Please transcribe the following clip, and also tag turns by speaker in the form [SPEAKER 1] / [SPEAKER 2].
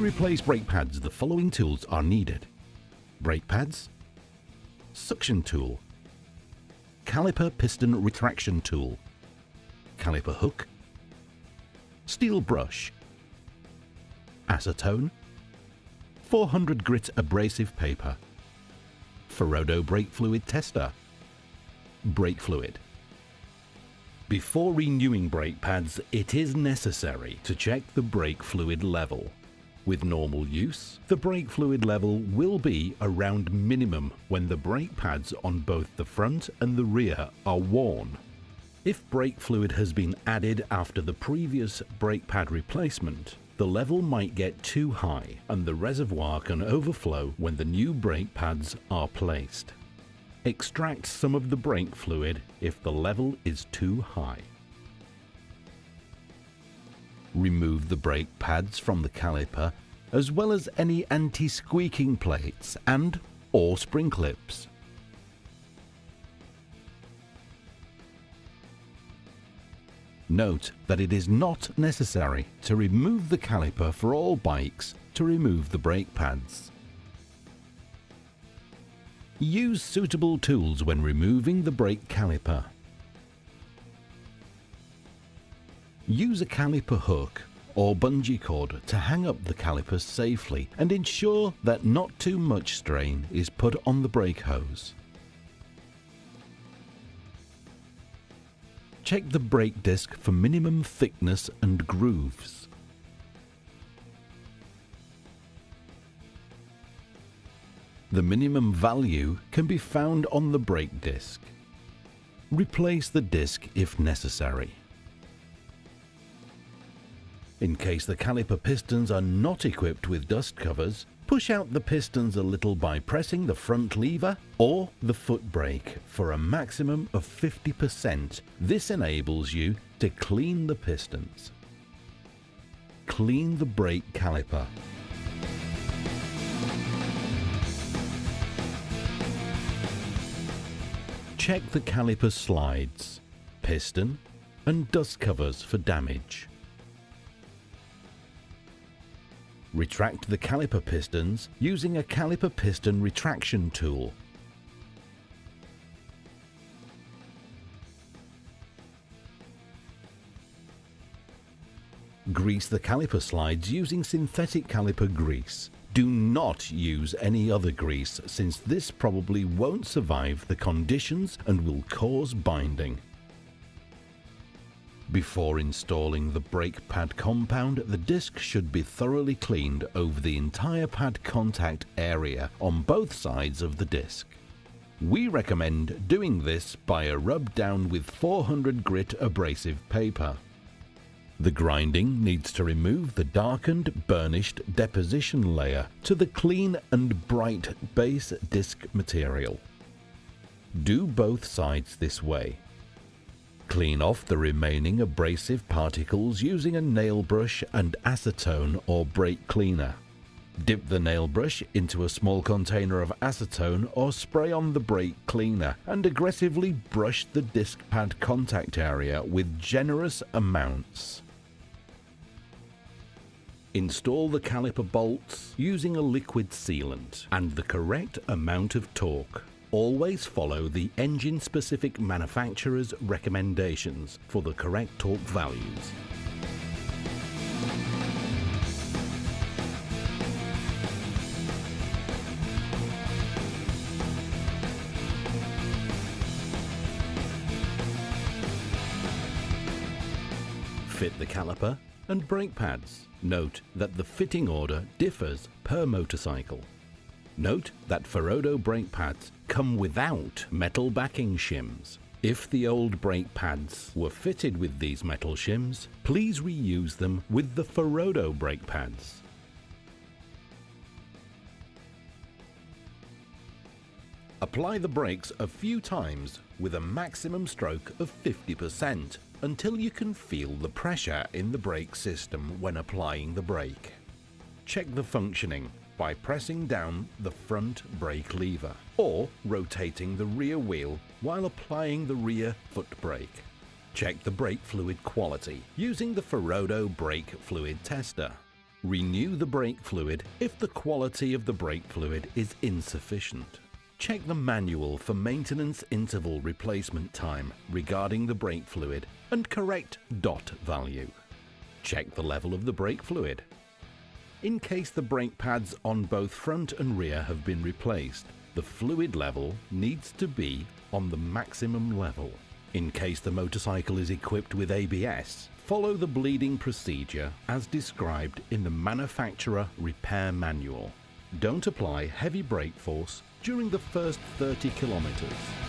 [SPEAKER 1] replace brake pads, the following tools are needed: brake pads, suction tool, caliper piston retraction tool, caliper hook, steel brush, acetone, 400 grit abrasive paper, Ferodo brake fluid tester, brake fluid. Before renewing brake pads, it is necessary to check the brake fluid level. With normal use, the brake fluid level will be around minimum when the brake pads on both the front and the rear are worn. If brake fluid has been added after the previous brake pad replacement, the level might get too high and the reservoir can overflow when the new brake pads are placed. Extract some of the brake fluid if the level is too high. Remove the brake pads from the caliper, as well as any anti-squeaking plates and or spring clips. Note that it is not necessary to remove the caliper for all bikes to remove the brake pads. Use suitable tools when removing the brake caliper. Use a caliper hook or bungee cord to hang up the calipers safely and ensure that not too much strain is put on the brake hose. Check the brake disc for minimum thickness and grooves. The minimum value can be found on the brake disc. Replace the disc if necessary. In case the caliper pistons are not equipped with dust covers, push out the pistons a little by pressing the front lever or the foot brake for a maximum of 50%. This enables you to clean the pistons. Clean the brake caliper. Check the caliper slides, piston, and dust covers for damage. Retract the caliper pistons using a caliper piston retraction tool. Grease the caliper slides using synthetic caliper grease. Do not use any other grease, since this probably won't survive the conditions and will cause binding. Before installing the brake pad compound, the disc should be thoroughly cleaned over the entire pad contact area on both sides of the disc. We recommend doing this by a rub down with 400 grit abrasive paper. The grinding needs to remove the darkened, burnished deposition layer to the clean and bright base disc material. Do both sides this way. Clean off the remaining abrasive particles using a nail brush and acetone or brake cleaner. Dip the nail brush into a small container of acetone or spray on the brake cleaner and aggressively brush the disc pad contact area with generous amounts. Install the caliper bolts using a liquid sealant and the correct amount of torque. Always follow the engine-specific manufacturer's recommendations for the correct torque values. Fit the caliper and brake pads. Note that the fitting order differs per motorcycle. Note that Ferodo brake pads come without metal backing shims. If the old brake pads were fitted with these metal shims, please reuse them with the Ferodo brake pads. Apply the brakes a few times with a maximum stroke of 50% until you can feel the pressure in the brake system when applying the brake. Check the functioning by pressing down the front brake lever or rotating the rear wheel while applying the rear foot brake. Check the brake fluid quality using the Ferodo brake fluid tester. Renew the brake fluid if the quality of the brake fluid is insufficient. Check the manual for maintenance interval replacement time regarding the brake fluid and correct DOT value. Check the level of the brake fluid. In case the brake pads on both front and rear have been replaced, the fluid level needs to be on the maximum level. In case the motorcycle is equipped with ABS, follow the bleeding procedure as described in the manufacturer repair manual. Don't apply heavy brake force during the first 30 kilometers.